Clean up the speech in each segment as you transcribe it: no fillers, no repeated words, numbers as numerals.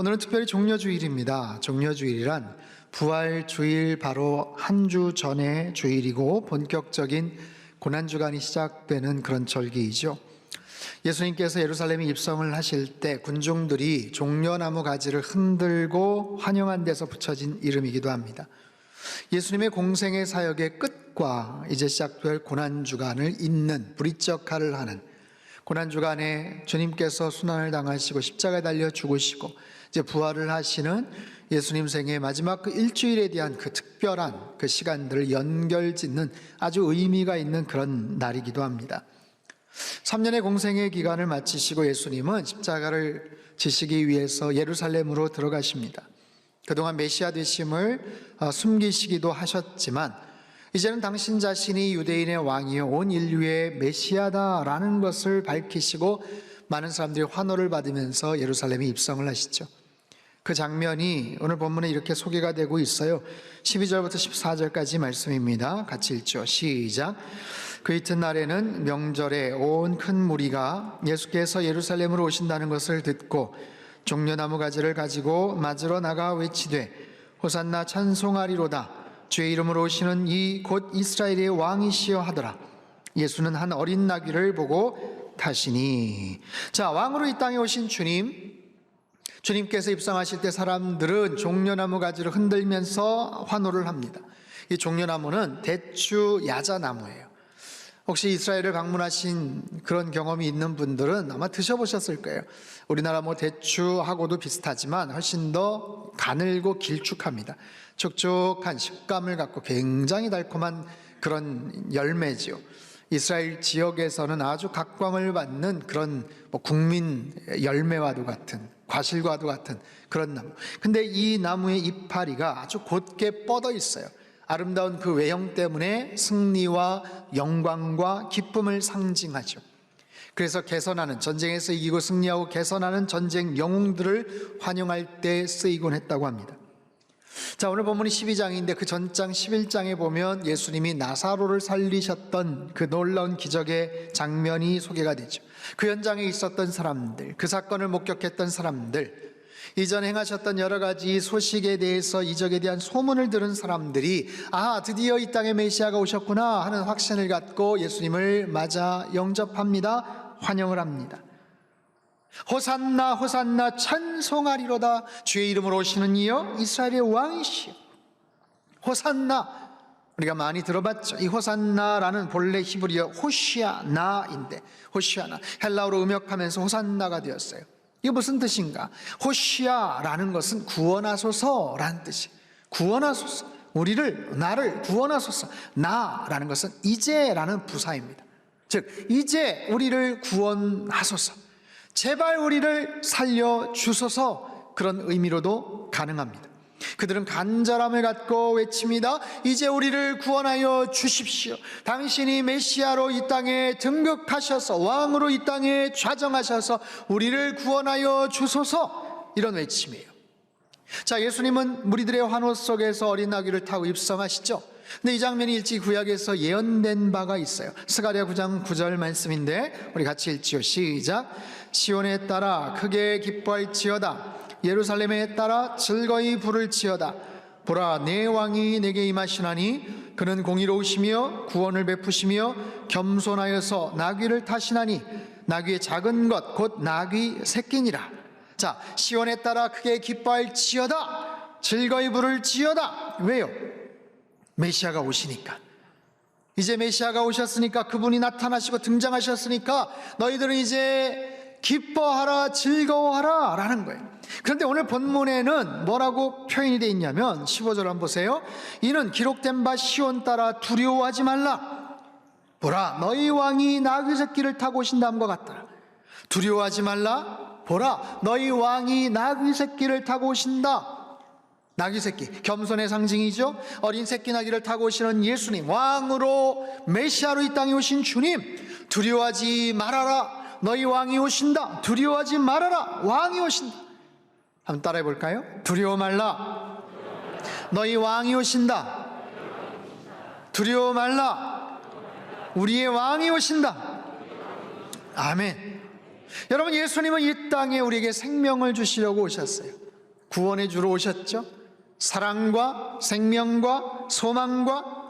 오늘은 특별히 종려주일입니다. 종려주일이란 부활주일 바로 한 주 전의 주일이고 본격적인 고난주간이 시작되는 그런 절기이죠. 예수님께서 예루살렘에 입성을 하실 때 군중들이 종려나무 가지를 흔들고 환영한 데서 붙여진 이름이기도 합니다. 예수님의 공생의 사역의 끝과 이제 시작될 고난주간을 잇는 브릿지 역할을 하는, 고난주간에 주님께서 순환을 당하시고 십자가에 달려 죽으시고 이제 부활을 하시는 예수님 생의 마지막 그 일주일에 대한 그 특별한 그 시간들을 연결짓는 아주 의미가 있는 그런 날이기도 합니다. 3년의 공생의 기간을 마치시고 예수님은 십자가를 지시기 위해서 예루살렘으로 들어가십니다. 그동안 메시아 되심을 숨기시기도 하셨지만 이제는 당신 자신이 유대인의 왕이요 온 인류의 메시아다라는 것을 밝히시고 많은 사람들이 환호를 받으면서 예루살렘에 입성을 하시죠. 그 장면이 오늘 본문에 이렇게 소개가 되고 있어요. 12절부터 14절까지 말씀입니다. 같이 읽죠. 시작. 그 이튿날에는 명절에 온 큰 무리가 예수께서 예루살렘으로 오신다는 것을 듣고 종려나무 가지를 가지고 맞으러 나가 외치되 호산나 찬송하리로다. 주의 이름으로 오시는 이 곧 이스라엘의 왕이시여 하더라. 예수는 한 어린 나귀를 보고 타시니. 자, 왕으로 이 땅에 오신 주님께서 입성하실 때 사람들은 종려나무 가지를 흔들면서 환호를 합니다. 이 종려나무는 대추 야자나무예요. 혹시 이스라엘을 방문하신 그런 경험이 있는 분들은 아마 드셔보셨을 거예요. 우리나라 대추하고도 비슷하지만 훨씬 더 가늘고 길쭉합니다. 촉촉한 식감을 갖고 굉장히 달콤한 그런 열매지요. 이스라엘 지역에서는 아주 각광을 받는 그런 국민 열매와도 같은, 과실과도 같은 그런 나무. 근데 이 나무의 이파리가 아주 곧게 뻗어 있어요. 아름다운 그 외형 때문에 승리와 영광과 기쁨을 상징하죠. 그래서 개선하는, 전쟁에서 이기고 승리하고 개선하는 전쟁 영웅들을 환영할 때 쓰이곤 했다고 합니다. 자, 오늘 본문이 12장인데 그 전장 11장에 보면 예수님이 나사로를 살리셨던 그 놀라운 기적의 장면이 소개가 되죠. 그 현장에 있었던 사람들, 그 사건을 목격했던 사람들, 이전 행하셨던 여러 가지 소식에 대해서, 이적에 대한 소문을 들은 사람들이 드디어 이 땅에 메시아가 오셨구나 하는 확신을 갖고 예수님을 맞아 영접합니다. 환영을 합니다. 호산나 호산나 찬송하리로다. 주의 이름으로 오시는 이여 이스라엘의 왕이시여. 호산나, 우리가 많이 들어봤죠. 이 호산나라는 본래 히브리어 호시아나인데, 호시아나 헬라어로 음역하면서 호산나가 되었어요. 이게 무슨 뜻인가? 호시아라는 것은 구원하소서라는 뜻이. 구원하소서, 나를 구원하소서. 나라는 것은 이제라는 부사입니다. 즉 이제 우리를 구원하소서, 제발 우리를 살려주소서, 그런 의미로도 가능합니다. 그들은 간절함을 갖고 외칩니다. 이제 우리를 구원하여 주십시오. 당신이 메시아로 이 땅에 등극하셔서 왕으로 이 땅에 좌정하셔서 우리를 구원하여 주소서, 이런 외침이에요. 자, 예수님은 무리들의 환호 속에서 어린 나귀를 타고 입성하시죠. 근데 이 장면이 일찍 구약에서 예언된 바가 있어요. 스가랴 9장 9절 말씀인데 우리 같이 읽지요. 시작. 시온에 따라 크게 기뻐할지어다. 예루살렘에 따라 즐거이 부를지어다. 보라, 내 왕이 내게 임하시나니 그는 공의로우시며 구원을 베푸시며 겸손하여서 나귀를 타시나니 나귀의 작은 것 곧 나귀 새끼니라. 자, 시온에 따라 크게 기뻐할지어다. 즐거이 부를지어다. 왜요? 메시아가 오시니까. 이제 메시아가 오셨으니까, 그분이 나타나시고 등장하셨으니까 너희들은 이제 기뻐하라, 즐거워하라 라는 거예요. 그런데 오늘 본문에는 뭐라고 표현이 되어 있냐면 15절 한번 보세요. 이는 기록된 바 시온 따라 두려워하지 말라. 보라, 너희 왕이 나귀 새끼를 타고 오신다함과 같더라. 두려워하지 말라. 보라, 너희 왕이 나귀 새끼를 타고 오신다. 나귀 새끼, 겸손의 상징이죠. 어린 새끼 나귀를 타고 오시는 예수님, 왕으로 메시아로 이 땅에 오신 주님, 두려워하지 말아라. 너희 왕이 오신다. 두려워하지 말아라. 왕이 오신다. 한번 따라해 볼까요? 두려워 말라. 너희 왕이 오신다. 두려워 말라. 우리의 왕이 오신다. 아멘. 여러분, 예수님은 이 땅에 우리에게 생명을 주시려고 오셨어요. 구원의 주로 오셨죠. 사랑과 생명과 소망과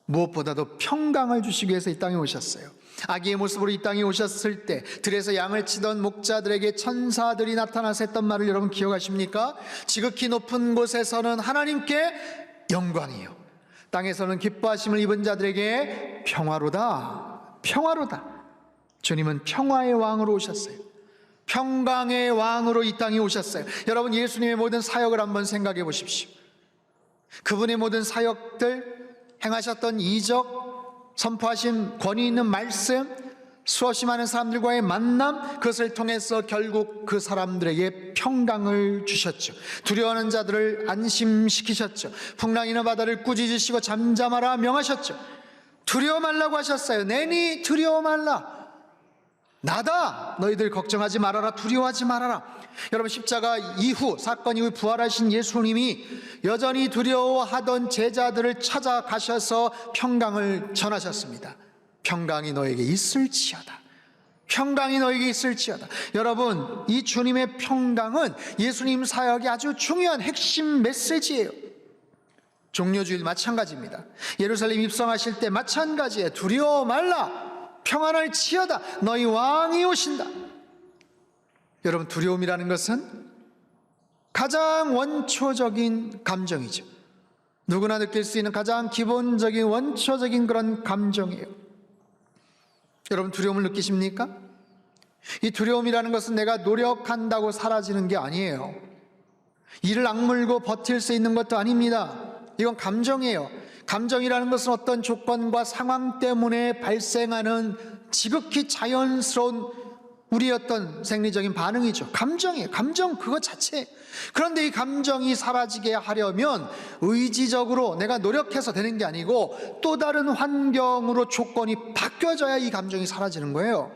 무엇보다도 평강을 주시기 위해서 이 땅에 오셨어요. 아기의 모습으로 이 땅에 오셨을 때 들에서 양을 치던 목자들에게 천사들이 나타나서 했던 말을 여러분 기억하십니까? 지극히 높은 곳에서는 하나님께 영광이요, 땅에서는 기뻐하심을 입은 자들에게 평화로다. 평화로다. 주님은 평화의 왕으로 오셨어요. 평강의 왕으로 이 땅에 오셨어요. 여러분, 예수님의 모든 사역을 한번 생각해 보십시오. 그분의 모든 사역들, 행하셨던 이적, 선포하신 권위 있는 말씀, 수없이 많은 사람들과의 만남, 그것을 통해서 결국 그 사람들에게 평강을 주셨죠. 두려워하는 자들을 안심시키셨죠. 풍랑이나 바다를 꾸짖으시고 잠잠하라 명하셨죠. 두려워 말라고 하셨어요. 내니 두려워 말라. 나다. 너희들 걱정하지 말아라. 두려워하지 말아라. 여러분, 십자가 이후, 사건 이후 부활하신 예수님이 여전히 두려워하던 제자들을 찾아가셔서 평강을 전하셨습니다. 평강이 너에게 있을지어다. 평강이 너에게 있을지어다. 여러분, 이 주님의 평강은 예수님 사역의 아주 중요한 핵심 메시지예요. 종려주일 마찬가지입니다. 예루살렘 입성하실 때 마찬가지예요. 두려워 말라. 평안을 치어다. 너희 왕이 오신다. 여러분, 두려움이라는 것은 가장 원초적인 감정이죠. 누구나 느낄 수 있는 가장 기본적인 원초적인 그런 감정이에요. 여러분, 두려움을 느끼십니까? 이 두려움이라는 것은 내가 노력한다고 사라지는 게 아니에요. 이를 악물고 버틸 수 있는 것도 아닙니다. 이건 감정이에요. 감정이라는 것은 어떤 조건과 상황 때문에 발생하는 지극히 자연스러운 우리의 어떤 생리적인 반응이죠. 감정이에요. 감정 그것 자체. 그런데 이 감정이 사라지게 하려면 의지적으로 내가 노력해서 되는 게 아니고 또 다른 환경으로 조건이 바뀌어져야 이 감정이 사라지는 거예요.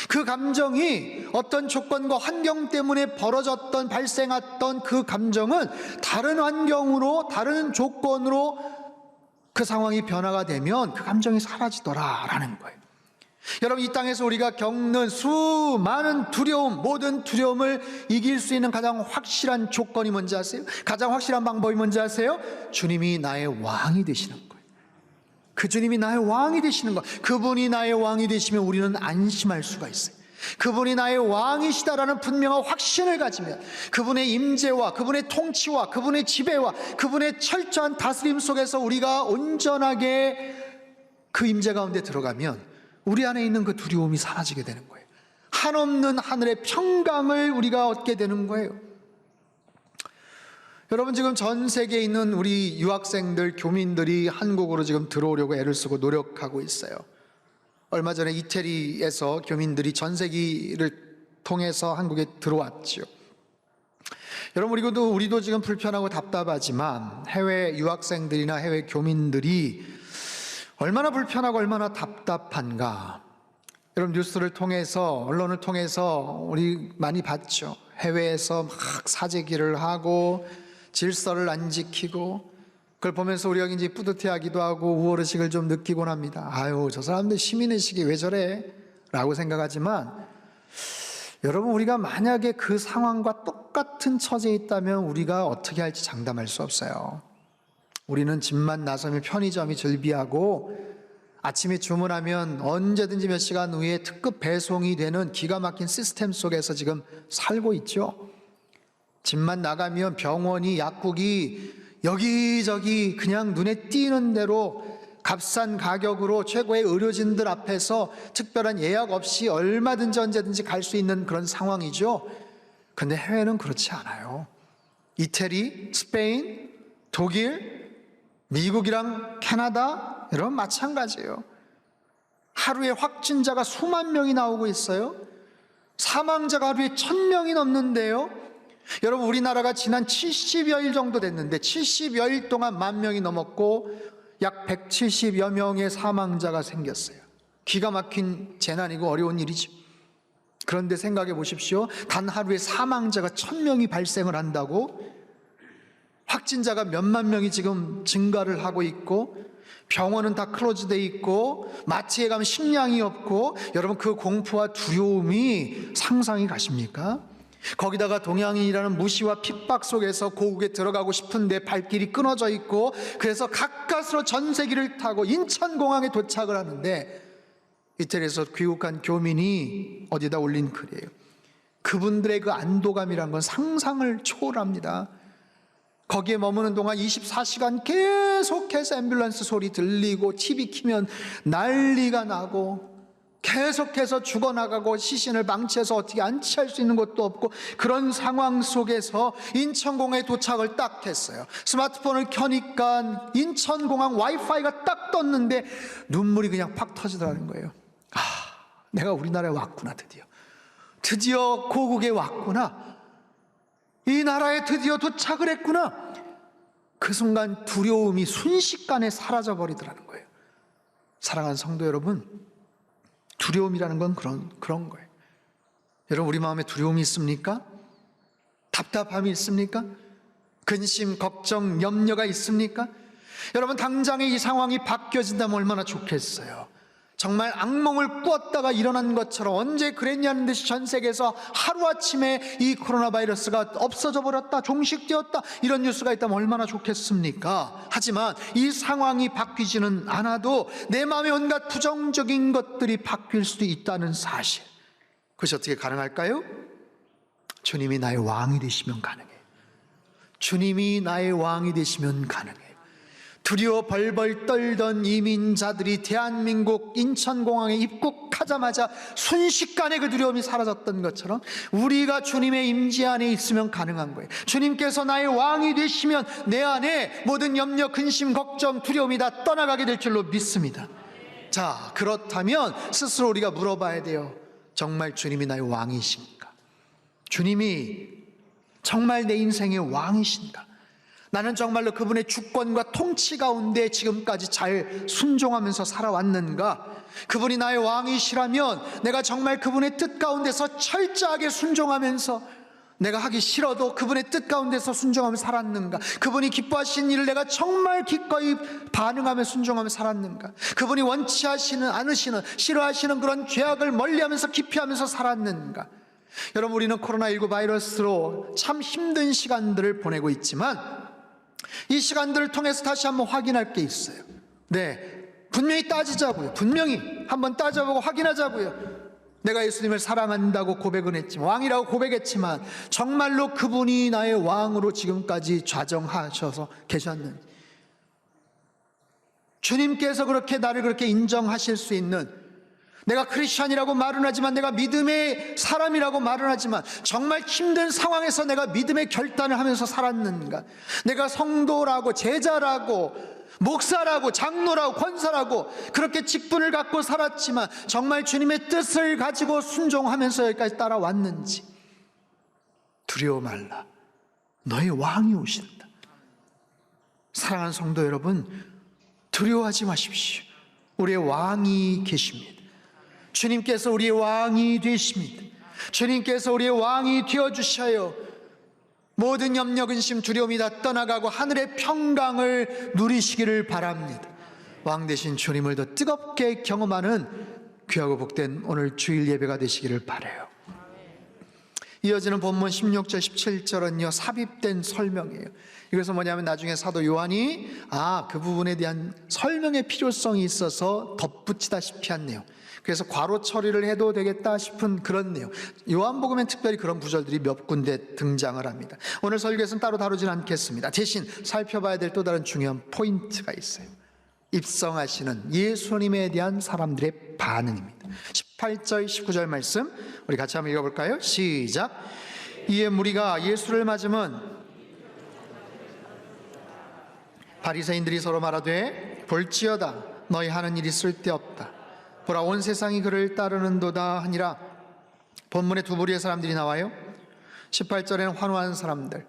그 감정이 어떤 조건과 환경 때문에 벌어졌던, 발생했던 그 감정은 다른 환경으로, 다른 조건으로 그 상황이 변화가 되면 그 감정이 사라지더라라는 거예요. 여러분, 이 땅에서 우리가 겪는 수많은 두려움, 모든 두려움을 이길 수 있는 가장 확실한 조건이 뭔지 아세요? 가장 확실한 방법이 뭔지 아세요? 주님이 나의 왕이 되시는 거예요. 그 주님이 나의 왕이 되시는 것, 그분이 나의 왕이 되시면 우리는 안심할 수가 있어요. 그분이 나의 왕이시다라는 분명한 확신을 가지면 그분의 임재와 그분의 통치와 그분의 지배와 그분의 철저한 다스림 속에서 우리가 온전하게 그 임재 가운데 들어가면 우리 안에 있는 그 두려움이 사라지게 되는 거예요. 한없는 하늘의 평강을 우리가 얻게 되는 거예요. 여러분, 지금 전 세계에 있는 우리 유학생들, 교민들이 한국으로 지금 들어오려고 애를 쓰고 노력하고 있어요. 얼마 전에 이태리에서 교민들이 전세기를 통해서 한국에 들어왔죠. 여러분, 우리도 지금 불편하고 답답하지만 해외 유학생들이나 해외 교민들이 얼마나 불편하고 얼마나 답답한가. 여러분, 뉴스를 통해서, 언론을 통해서 우리 많이 봤죠. 해외에서 막 사재기를 하고 질서를 안 지키고, 그걸 보면서 우리가 이제 뿌듯해하기도 하고 우월의식을 좀 느끼곤 합니다. 아유, 저 사람들 시민의식이 왜 저래? 라고 생각하지만, 여러분, 우리가 만약에 그 상황과 똑같은 처지에 있다면 우리가 어떻게 할지 장담할 수 없어요. 우리는 집만 나서면 편의점이 즐비하고 아침에 주문하면 언제든지 몇 시간 후에 특급 배송이 되는 기가 막힌 시스템 속에서 지금 살고 있죠. 집만 나가면 병원이, 약국이 여기저기 그냥 눈에 띄는 대로 값싼 가격으로 최고의 의료진들 앞에서 특별한 예약 없이 얼마든지 언제든지 갈 수 있는 그런 상황이죠. 근데 해외는 그렇지 않아요. 이태리, 스페인, 독일, 미국이랑 캐나다, 여러분 마찬가지예요. 하루에 확진자가 수만 명이 나오고 있어요. 사망자가 하루에 1000명이 넘는데요. 여러분, 우리나라가 지난 70여일 정도 됐는데 70여일 동안 10,000명이 넘었고 약 170여 명의 사망자가 생겼어요. 기가 막힌 재난이고 어려운 일이죠. 그런데 생각해 보십시오. 단 하루에 사망자가 1000명이 발생을 한다고? 확진자가 몇만 명이 지금 증가를 하고 있고 병원은 다 클로즈돼 있고 마트에 가면 식량이 없고, 여러분 그 공포와 두려움이 상상이 가십니까? 거기다가 동양인이라는 무시와 핍박 속에서 고국에 들어가고 싶은데 발길이 끊어져 있고, 그래서 가까스로 전세기를 타고 인천공항에 도착을 하는데, 이태리에서 귀국한 교민이 어디다 올린 글이에요. 그분들의 그 안도감이란 건 상상을 초월합니다. 거기에 머무는 동안 24시간 계속해서 앰뷸런스 소리 들리고 TV 키면 난리가 나고, 계속해서 죽어나가고 시신을 방치해서 어떻게 안치할 수 있는 것도 없고, 그런 상황 속에서 인천공항에 도착을 딱 했어요. 스마트폰을 켜니까 인천공항 와이파이가 딱 떴는데 눈물이 그냥 팍 터지더라는 거예요. 아, 내가 우리나라에 왔구나. 드디어 고국에 왔구나. 이 나라에 드디어 도착을 했구나. 그 순간 두려움이 순식간에 사라져 버리더라는 거예요. 사랑하는 성도 여러분, 두려움이라는 건 그런 거예요. 여러분, 우리 마음에 두려움이 있습니까? 답답함이 있습니까? 근심, 걱정, 염려가 있습니까? 여러분, 당장에 이 상황이 바뀌어진다면 얼마나 좋겠어요. 정말 악몽을 꾸었다가 일어난 것처럼 언제 그랬냐는 듯이 전 세계에서 하루아침에 이 코로나 바이러스가 없어져 버렸다, 종식되었다, 이런 뉴스가 있다면 얼마나 좋겠습니까? 하지만 이 상황이 바뀌지는 않아도 내 마음에 온갖 부정적인 것들이 바뀔 수도 있다는 사실, 그것이 어떻게 가능할까요? 주님이 나의 왕이 되시면 가능해요. 주님이 나의 왕이 되시면 가능해요. 두려워 벌벌 떨던 이민자들이 대한민국 인천공항에 입국하자마자 순식간에 그 두려움이 사라졌던 것처럼 우리가 주님의 임재 안에 있으면 가능한 거예요. 주님께서 나의 왕이 되시면 내 안에 모든 염려, 근심, 걱정, 두려움이 다 떠나가게 될 줄로 믿습니다. 자, 그렇다면 스스로 우리가 물어봐야 돼요. 정말 주님이 나의 왕이신가? 주님이 정말 내 인생의 왕이신가? 나는 정말로 그분의 주권과 통치 가운데 지금까지 잘 순종하면서 살아왔는가? 그분이 나의 왕이시라면 내가 정말 그분의 뜻 가운데서 철저하게 순종하면서, 내가 하기 싫어도 그분의 뜻 가운데서 순종하며 살았는가? 그분이 기뻐하시는 일을 내가 정말 기꺼이 반응하며 순종하며 살았는가? 그분이 원치 않으시는, 싫어하시는 그런 죄악을 멀리하면서 기피하면서 살았는가? 여러분, 우리는 코로나19 바이러스로 참 힘든 시간들을 보내고 있지만 이 시간들을 통해서 다시 한번 확인할 게 있어요. 네, 분명히 따지자고요. 분명히 한번 따져보고 확인하자고요. 내가 예수님을 사랑한다고 고백은 했지만, 왕이라고 고백했지만 정말로 그분이 나의 왕으로 지금까지 좌정하셔서 계셨는지, 주님께서 그렇게 나를 그렇게 인정하실 수 있는, 내가 크리스찬이라고 말은 하지만, 내가 믿음의 사람이라고 말은 하지만 정말 힘든 상황에서 내가 믿음의 결단을 하면서 살았는가? 내가 성도라고, 제자라고, 목사라고, 장로라고, 권사라고 그렇게 직분을 갖고 살았지만 정말 주님의 뜻을 가지고 순종하면서 여기까지 따라왔는지. 두려워 말라, 너의 왕이 오신다. 사랑하는 성도 여러분, 두려워하지 마십시오. 우리의 왕이 계십니다. 주님께서 우리의 왕이 되십니다. 주님께서 우리의 왕이 되어주셔요. 모든 염려, 근심, 두려움이 다 떠나가고 하늘의 평강을 누리시기를 바랍니다. 왕 되신 주님을 더 뜨겁게 경험하는 귀하고 복된 오늘 주일 예배가 되시기를 바라요. 이어지는 본문 16절 17절은요 삽입된 설명이에요. 이것은 뭐냐면 나중에 사도 요한이 그 부분에 대한 설명의 필요성이 있어서 덧붙이다시피 한 내용, 그래서 괄호 처리를 해도 되겠다 싶은 그런 내용, 요한복음엔 특별히 그런 구절들이 몇 군데 등장을 합니다. 오늘 설교에서는 따로 다루진 않겠습니다. 대신 살펴봐야 될 또 다른 중요한 포인트가 있어요. 입성하시는 예수님에 대한 사람들의 반응입니다. 18절 19절 말씀 우리 같이 한번 읽어볼까요? 시작. 이에 무리가 예수를 맞으면 바리새인들이 서로 말하되 볼지어다, 너희 하는 일이 쓸데없다. 보라, 온 세상이 그를 따르는도다 하니라. 본문에 두 부류의 사람들이 나와요. 18절에는 환호하는 사람들,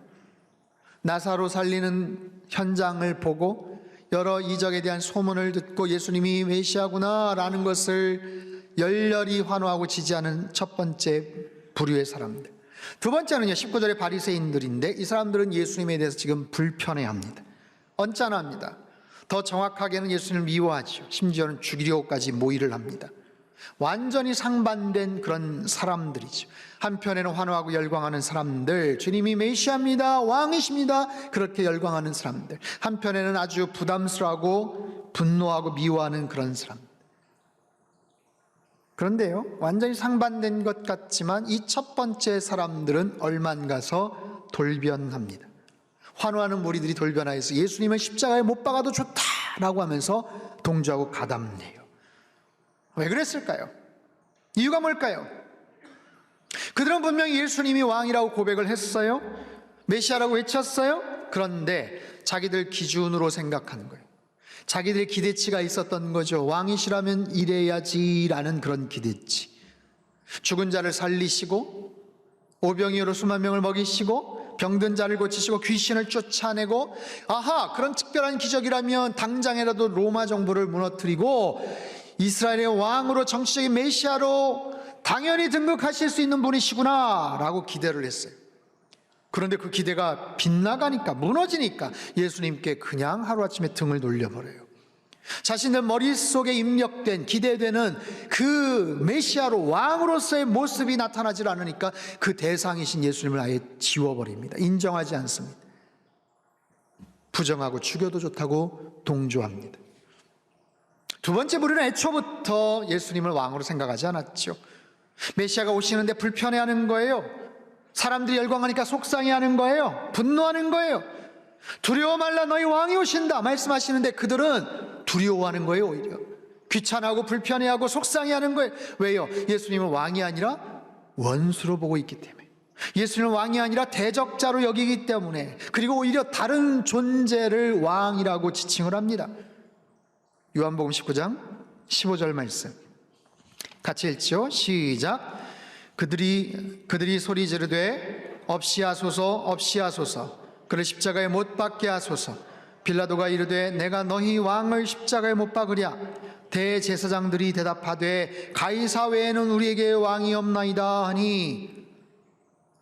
나사로 살리는 현장을 보고 여러 이적에 대한 소문을 듣고 예수님이 메시아구나 라는 것을 열렬히 환호하고 지지하는 첫 번째 부류의 사람들. 두 번째는요 19절의 바리새인들인데, 이 사람들은 예수님에 대해서 지금 불편해합니다. 언짢아합니다. 더 정확하게는 예수님을 미워하죠. 심지어는 죽이려고까지 모의를 합니다. 완전히 상반된 그런 사람들이죠. 한편에는 환호하고 열광하는 사람들, 주님이 메시아입니다, 왕이십니다, 그렇게 열광하는 사람들. 한편에는 아주 부담스러워하고 분노하고 미워하는 그런 사람들. 그런데요, 완전히 상반된 것 같지만 이 첫 번째 사람들은 얼만 가서 돌변합니다. 환호하는 무리들이 돌변하여서 예수님을 십자가에 못 박아도 좋다라고 하면서 동조하고 가담해요. 왜 그랬을까요? 이유가 뭘까요? 그들은 분명히 예수님이 왕이라고 고백을 했어요. 메시아라고 외쳤어요. 그런데 자기들 기준으로 생각하는 거예요. 자기들의 기대치가 있었던 거죠. 왕이시라면 이래야지라는 그런 기대치. 죽은 자를 살리시고 오병이어로 수만 명을 먹이시고 병든 자를 고치시고 귀신을 쫓아내고, 아하, 그런 특별한 기적이라면 당장이라도 로마 정부를 무너뜨리고 이스라엘의 왕으로, 정치적인 메시아로 당연히 등극하실 수 있는 분이시구나 라고 기대를 했어요. 그런데 그 기대가 빗나가니까, 무너지니까 예수님께 그냥 하루아침에 등을 돌려버려요. 자신들 머릿속에 입력된, 기대되는 그 메시아로, 왕으로서의 모습이 나타나질 않으니까 그 대상이신 예수님을 아예 지워버립니다. 인정하지 않습니다. 부정하고 죽여도 좋다고 동조합니다. 두 번째 무리는 애초부터 예수님을 왕으로 생각하지 않았죠. 메시아가 오시는데 불편해하는 거예요. 사람들이 열광하니까 속상해하는 거예요. 분노하는 거예요. 두려워 말라, 너희 왕이 오신다 말씀하시는데 그들은 두려워하는 거예요. 오히려 귀찮아하고 불편해하고 속상해하는 거예요. 왜요? 예수님은 왕이 아니라 원수로 보고 있기 때문에, 예수님은 왕이 아니라 대적자로 여기기 때문에, 그리고 오히려 다른 존재를 왕이라고 지칭을 합니다. 요한복음 19장 15절 말씀 같이 읽죠. 시작. 그들이 소리 지르되 없이 하소서, 없이 하소서, 그를 십자가에 못 박게 하소서. 빌라도가 이르되 내가 너희 왕을 십자가에 못 박으랴. 대제사장들이 대답하되 가이사 외에는 우리에게 왕이 없나이다 하니.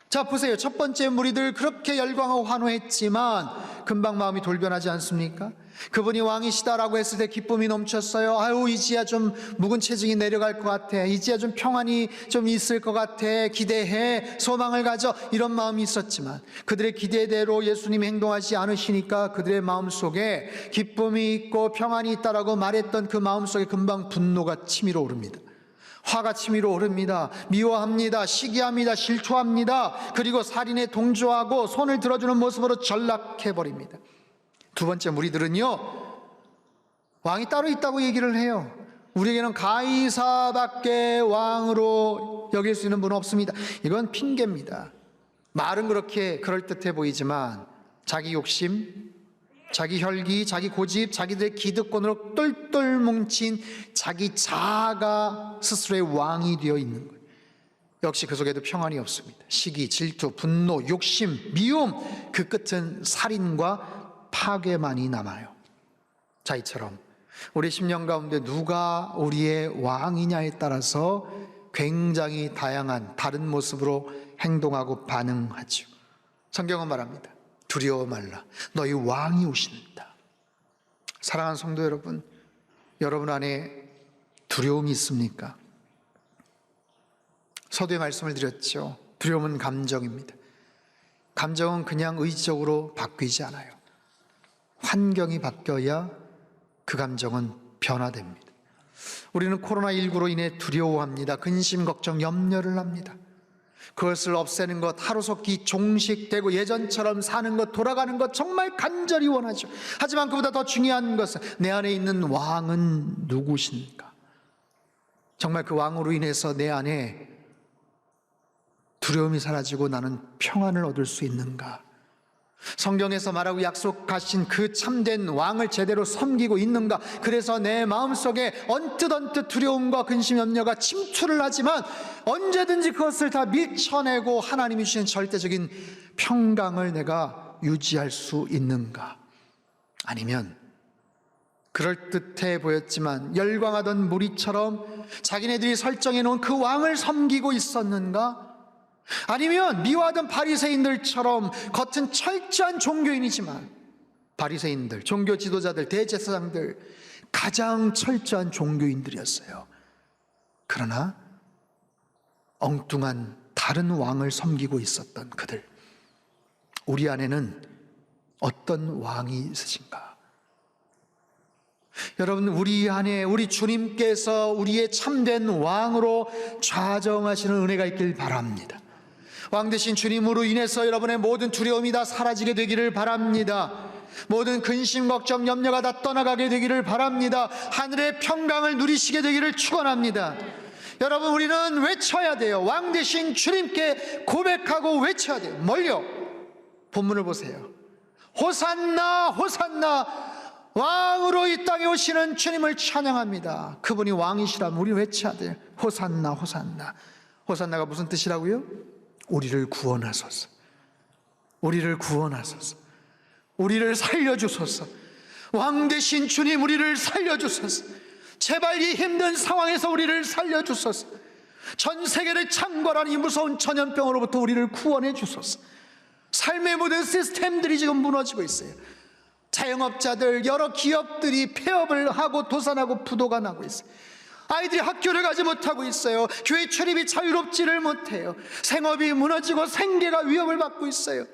자, 보세요. 첫 번째 무리들 그렇게 열광하고 환호했지만 금방 마음이 돌변하지 않습니까? 그분이 왕이시다라고 했을 때 기쁨이 넘쳤어요. 아유, 이제야 좀 묵은 체증이 내려갈 것 같아. 이제야 좀 평안이 좀 있을 것 같아. 기대해, 소망을 가져, 이런 마음이 있었지만 그들의 기대대로 예수님이 행동하지 않으시니까 그들의 마음속에 기쁨이 있고 평안이 있다라고 말했던 그 마음속에 금방 분노가 치밀어 오릅니다. 화가 치밀어 오릅니다. 미워합니다. 시기합니다. 질투합니다. 그리고 살인에 동조하고 손을 들어주는 모습으로 전락해버립니다. 두 번째 무리들은요, 왕이 따로 있다고 얘기를 해요. 우리에게는 가이사밖에 왕으로 여길 수 있는 분은 없습니다. 이건 핑계입니다. 말은 그렇게 그럴듯해 보이지만 자기 욕심, 자기 혈기, 자기 고집, 자기들의 기득권으로 똘똘 뭉친 자기 자아가 스스로의 왕이 되어 있는 거예요. 역시 그 속에도 평안이 없습니다. 시기, 질투, 분노, 욕심, 미움, 그 끝은 살인과 파괴만이 남아요. 자, 이처럼 우리 심령 가운데 누가 우리의 왕이냐에 따라서 굉장히 다양한 다른 모습으로 행동하고 반응하죠. 성경은 말합니다. 두려워 말라, 너희 왕이 오신다. 사랑하는 성도 여러분, 여러분 안에 두려움이 있습니까? 서두에 말씀을 드렸죠. 두려움은 감정입니다. 감정은 그냥 의지적으로 바뀌지 않아요. 환경이 바뀌어야 그 감정은 변화됩니다. 우리는 코로나19로 인해 두려워합니다. 근심, 걱정, 염려를 합니다. 그것을 없애는 것, 하루속히 종식되고 예전처럼 사는 것, 돌아가는 것 정말 간절히 원하죠. 하지만 그보다 더 중요한 것은 내 안에 있는 왕은 누구신가? 정말 그 왕으로 인해서 내 안에 두려움이 사라지고 나는 평안을 얻을 수 있는가? 성경에서 말하고 약속하신 그 참된 왕을 제대로 섬기고 있는가? 그래서 내 마음속에 언뜻 두려움과 근심, 염려가 침투를 하지만 언제든지 그것을 다 밀쳐내고 하나님이 주신 절대적인 평강을 내가 유지할 수 있는가? 아니면 그럴듯해 보였지만 열광하던 무리처럼 자기네들이 설정해 놓은 그 왕을 섬기고 있었는가? 아니면 미워하던 바리새인들처럼 겉은 철저한 종교인이지만, 바리새인들, 종교 지도자들, 대제사장들 가장 철저한 종교인들이었어요. 그러나 엉뚱한 다른 왕을 섬기고 있었던 그들, 우리 안에는 어떤 왕이 있으신가? 여러분, 우리 안에 우리 주님께서 우리의 참된 왕으로 좌정하시는 은혜가 있길 바랍니다. 왕 되신 주님으로 인해서 여러분의 모든 두려움이 다 사라지게 되기를 바랍니다. 모든 근심, 걱정, 염려가 다 떠나가게 되기를 바랍니다. 하늘의 평강을 누리시게 되기를 축원합니다. 여러분, 우리는 외쳐야 돼요. 왕 되신 주님께 고백하고 외쳐야 돼요. 뭘요? 본문을 보세요. 호산나 호산나, 왕으로 이 땅에 오시는 주님을 찬양합니다. 그분이 왕이시라면 우리 외쳐야 돼요. 호산나 호산나. 호산나가 무슨 뜻이라고요? 우리를 구원하소서, 우리를 구원하소서, 우리를 살려주소서. 왕 되신 주님, 우리를 살려주소서. 제발 이 힘든 상황에서 우리를 살려주소서. 전 세계를 창궐한 이 무서운 전염병으로부터 우리를 구원해 주소서. 삶의 모든 시스템들이 지금 무너지고 있어요. 자영업자들, 여러 기업들이 폐업을 하고 도산하고 부도가 나고 있어요. 아이들이 학교를 가지 못하고 있어요. 교회 출입이 자유롭지를 못해요. 생업이 무너지고 생계가 위협을 받고 있어요.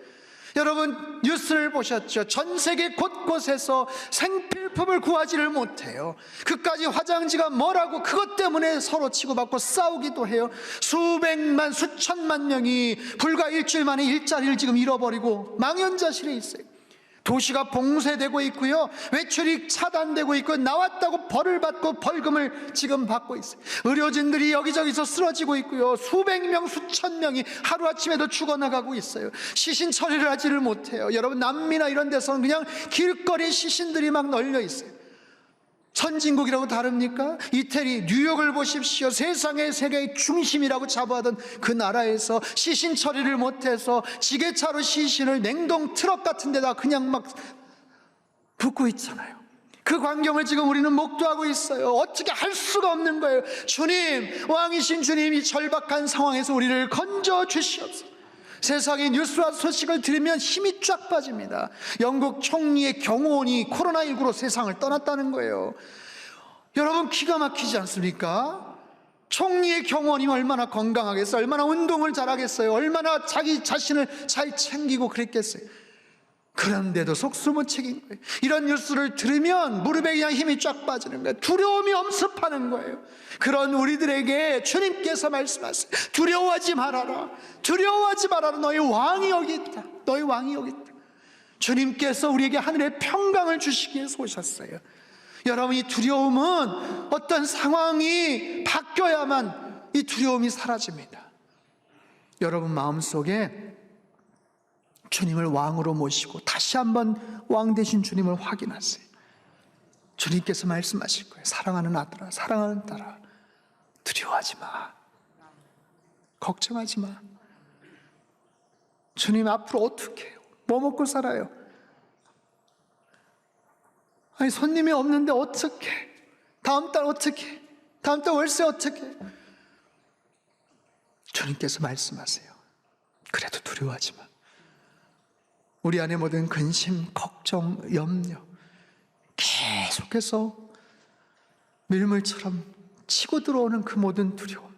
여러분, 뉴스를 보셨죠? 전 세계 곳곳에서 생필품을 구하지를 못해요. 그까지 화장지가 뭐라고 그것 때문에 서로 치고받고 싸우기도 해요. 수백만, 수천만 명이 불과 일주일 만에 일자리를 지금 잃어버리고 망연자실해 있어요. 도시가 봉쇄되고 있고요, 외출이 차단되고 있고, 나왔다고 벌을 받고 벌금을 지금 받고 있어요. 의료진들이 여기저기서 쓰러지고 있고요, 수백 명, 수천 명이 하루아침에도 죽어나가고 있어요. 시신 처리를 하지를 못해요. 여러분, 남미나 이런 데서는 그냥 길거리에 시신들이 막 널려 있어요. 선진국이라고 다릅니까? 이태리, 뉴욕을 보십시오. 세상의 세계의 중심이라고 자부하던 그 나라에서 시신 처리를 못해서 지게차로 시신을 냉동 트럭 같은 데다 그냥 막 붓고 있잖아요. 그 광경을 지금 우리는 목도하고 있어요. 어떻게 할 수가 없는 거예요. 주님, 왕이신 주님이 절박한 상황에서 우리를 건져 주시옵소서. 세상의 뉴스와 소식을 들으면 힘이 쫙 빠집니다. 영국 총리의 경호원이 코로나19로 세상을 떠났다는 거예요. 여러분, 기가 막히지 않습니까? 총리의 경호원이면 얼마나 건강하겠어요? 얼마나 운동을 잘하겠어요? 얼마나 자기 자신을 잘 챙기고 그랬겠어요? 그런데도 속수무책인 거예요. 이런 뉴스를 들으면 무릎에 그냥 힘이 쫙 빠지는 거예요. 두려움이 엄습하는 거예요. 그런 우리들에게 주님께서 말씀하세요. 두려워하지 말아라, 두려워하지 말아라. 너희 왕이 여기 있다, 너희 왕이 여기 있다. 주님께서 우리에게 하늘의 평강을 주시기 위해서 오셨어요. 여러분, 이 두려움은 어떤 상황이 바뀌어야만 이 두려움이 사라집니다. 여러분 마음속에 주님을 왕으로 모시고 다시 한번 왕 되신 주님을 확인하세요. 주님께서 말씀하실 거예요. 사랑하는 아들아, 사랑하는 딸아, 두려워하지 마, 걱정하지 마. 주님 앞으로 어떻게 해요? 뭐 먹고 살아요? 아니, 손님이 없는데 어떻게? 다음 달 어떻게? 다음 달 월세 어떻게? 주님께서 말씀하세요. 그래도 두려워하지 마. 우리 안에 모든 근심, 걱정, 염려 계속해서 밀물처럼 치고 들어오는 그 모든 두려움,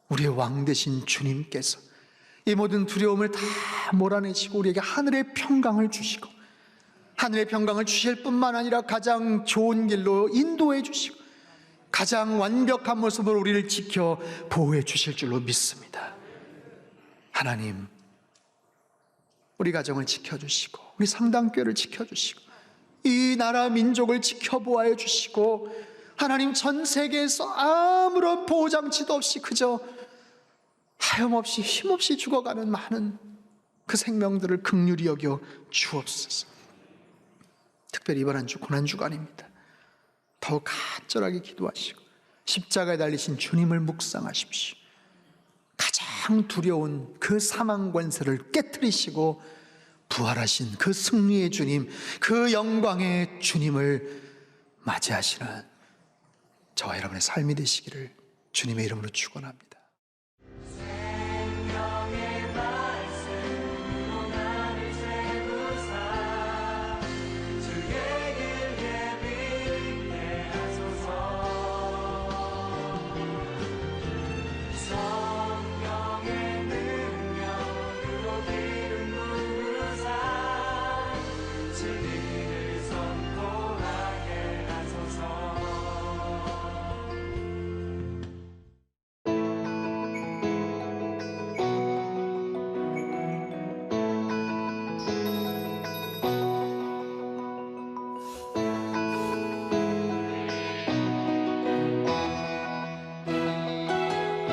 우리의 왕 되신 주님께서 이 모든 두려움을 다 몰아내시고 우리에게 하늘의 평강을 주시고, 하늘의 평강을 주실 뿐만 아니라 가장 좋은 길로 인도해 주시고 가장 완벽한 모습으로 우리를 지켜 보호해 주실 줄로 믿습니다. 하나님, 우리 가정을 지켜주시고 우리 상당교회를 지켜주시고 이 나라 민족을 지켜보아해 주시고, 하나님, 전 세계에서 아무런 보호장치도 없이 그저 하염없이 힘없이 죽어가는 많은 그 생명들을 긍휼히 여겨 주옵소서. 특별히 이번 한 주 고난주간입니다. 더욱 간절하게 기도하시고 십자가에 달리신 주님을 묵상하십시오. 가장 두려운 그 사망 권세를 깨뜨리시고 부활하신 그 승리의 주님, 그 영광의 주님을 맞이하시는 저와 여러분의 삶이 되시기를 주님의 이름으로 축원합니다.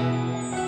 주님.